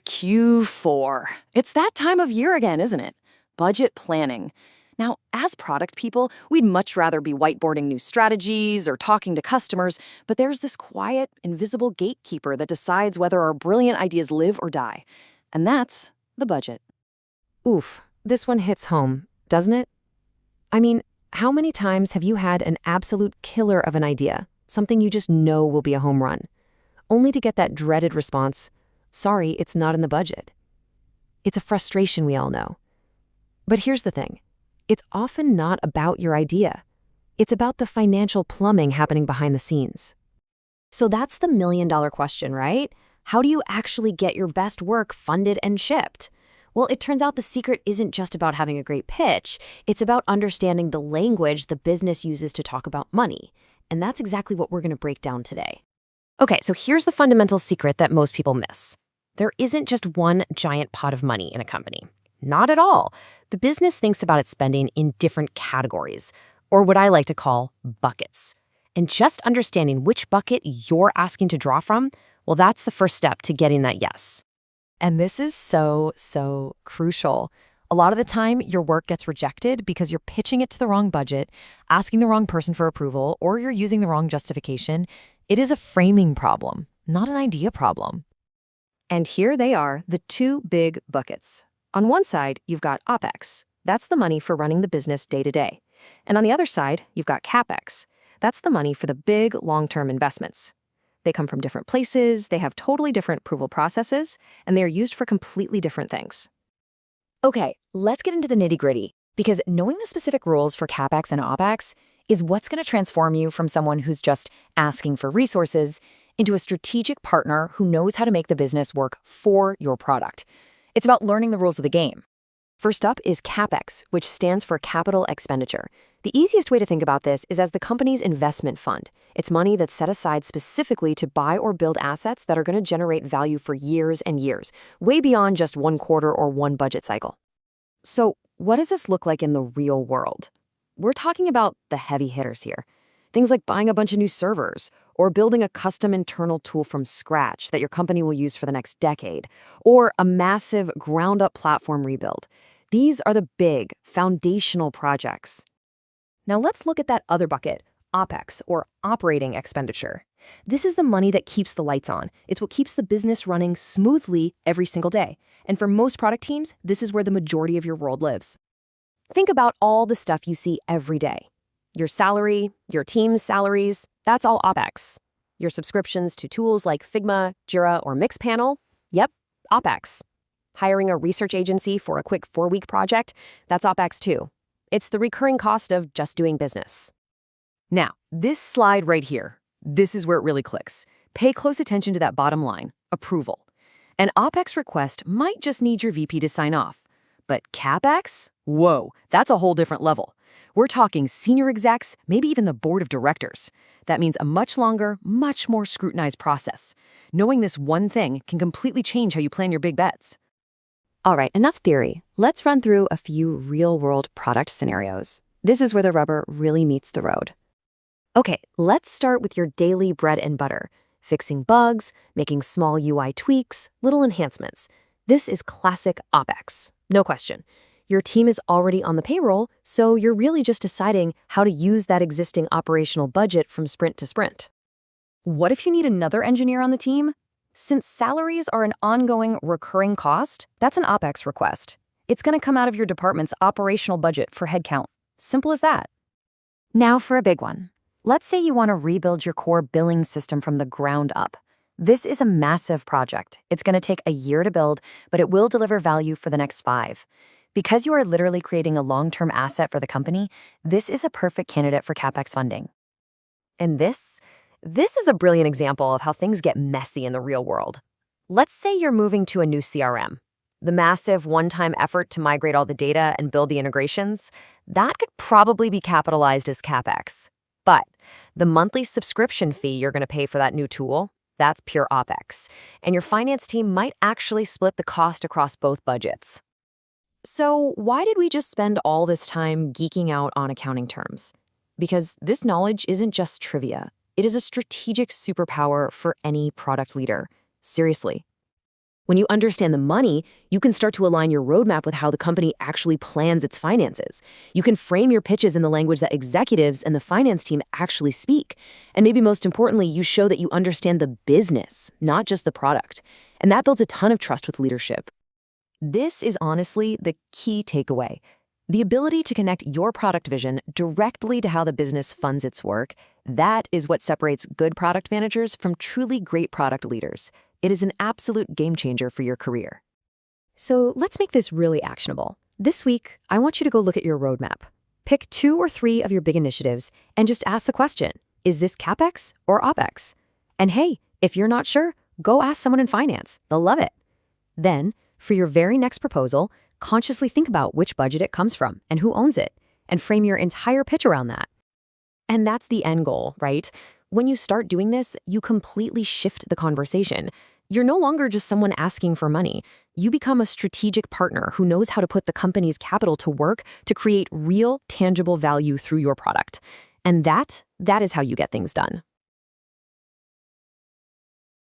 Q4. It's that time of year again, isn't it? Budget planning. Now, as product people, we'd much rather be whiteboarding new strategies or talking to customers, but there's this quiet, invisible gatekeeper that decides whether our brilliant ideas live or die. And that's the budget. Oof, this one hits home, doesn't it? I mean, how many times have you had an absolute killer of an idea, something you just know will be a home run, only to get that dreaded response, "Sorry, it's not in the budget." It's a frustration we all know. But here's the thing. It's often not about your idea. It's about the financial plumbing happening behind the scenes. So that's the million-dollar question, right? How do you actually get your best work funded and shipped? Well, it turns out the secret isn't just about having a great pitch. It's about understanding the language the business uses to talk about money. And that's exactly what we're going to break down today. Okay, so here's the fundamental secret that most people miss. There isn't just one giant pot of money in a company. Not at all. The business thinks about its spending in different categories, or what I like to call buckets. And just understanding which bucket you're asking to draw from, well, that's the first step to getting that yes. And this is so crucial. A lot of the time, your work gets rejected because you're pitching it to the wrong budget, asking the wrong person for approval, or you're using the wrong justification. It is a framing problem, not an idea problem. And here they are, the two big buckets. On one side, you've got OpEx. That's the money for running the business day to day. And on the other side, you've got CapEx. That's the money for the big long-term investments. They come from different places, they have totally different approval processes, and they are used for completely different things. Okay, let's get into the nitty-gritty, because knowing the specific rules for CapEx and OpEx is what's going to transform you from someone who's just asking for resources into a strategic partner who knows how to make the business work for your product. It's about learning the rules of the game. First up is CapEx, which stands for Capital Expenditure. The easiest way to think about this is as the company's investment fund. It's money that's set aside specifically to buy or build assets that are going to generate value for years and years, way beyond just one quarter or one budget cycle. So, what does this look like in the real world? We're talking about the heavy hitters here. Things like buying a bunch of new servers, or building a custom internal tool from scratch that your company will use for the next decade, or a massive ground-up platform rebuild. These are the big, foundational projects. Now let's look at that other bucket, OpEx, or operating expenditure. This is the money that keeps the lights on. It's what keeps the business running smoothly every single day. And for most product teams, this is where the majority of your world lives. Think about all the stuff you see every day. Your salary, your team's salaries, that's all OpEx. Your subscriptions to tools like Figma, Jira, or Mixpanel, yep, OpEx. Hiring a research agency for a quick 4-week project, that's OpEx too. It's the recurring cost of just doing business. Now, this slide right here, this is where it really clicks. Pay close attention to that bottom line, approval. An OpEx request might just need your VP to sign off. But CapEx? Whoa, that's a whole different level. We're talking senior execs, maybe even the board of directors. That means a much longer, much more scrutinized process. Knowing this one thing can completely change how you plan your big bets. All right, enough theory. Let's run through a few real-world product scenarios. This is where the rubber really meets the road. Okay, let's start with your daily bread and butter. Fixing bugs, making small UI tweaks, little enhancements. This is classic OpEx, no question. Your team is already on the payroll, so you're really just deciding how to use that existing operational budget from sprint to sprint. What if you need another engineer on the team? Since salaries are an ongoing, recurring cost, that's an OpEx request. It's going to come out of your department's operational budget for headcount. Simple as that. Now for a big one. Let's say you want to rebuild your core billing system from the ground up. This is a massive project. It's going to take a year to build, but it will deliver value for the next 5. Because you are literally creating a long-term asset for the company, this is a perfect candidate for CapEx funding. And this is a brilliant example of how things get messy in the real world. Let's say you're moving to a new CRM. The massive one-time effort to migrate all the data and build the integrations, that could probably be capitalized as CapEx. But the monthly subscription fee you're going to pay for that new tool, that's pure OpEx. And your finance team might actually split the cost across both budgets. So why did we just spend all this time geeking out on accounting terms? Because this knowledge isn't just trivia. It is a strategic superpower for any product leader. Seriously. When you understand the money, you can start to align your roadmap with how the company actually plans its finances. You can frame your pitches in the language that executives and the finance team actually speak. And maybe most importantly, you show that you understand the business, not just the product. And that builds a ton of trust with leadership. This is honestly the key takeaway. The ability to connect your product vision directly to how the business funds its work, that is what separates good product managers from truly great product leaders. It is an absolute game changer for your career. So let's make this really actionable. This week, I want you to go look at your roadmap. Pick 2 or 3 of your big initiatives and just ask the question, is this CapEx or OpEx? And hey, if you're not sure, go ask someone in finance. They'll love it. Then, for your very next proposal, consciously think about which budget it comes from and who owns it, and frame your entire pitch around that. And that's the end goal, right? When you start doing this, you completely shift the conversation. You're no longer just someone asking for money. You become a strategic partner who knows how to put the company's capital to work to create real, tangible value through your product. And that is how you get things done.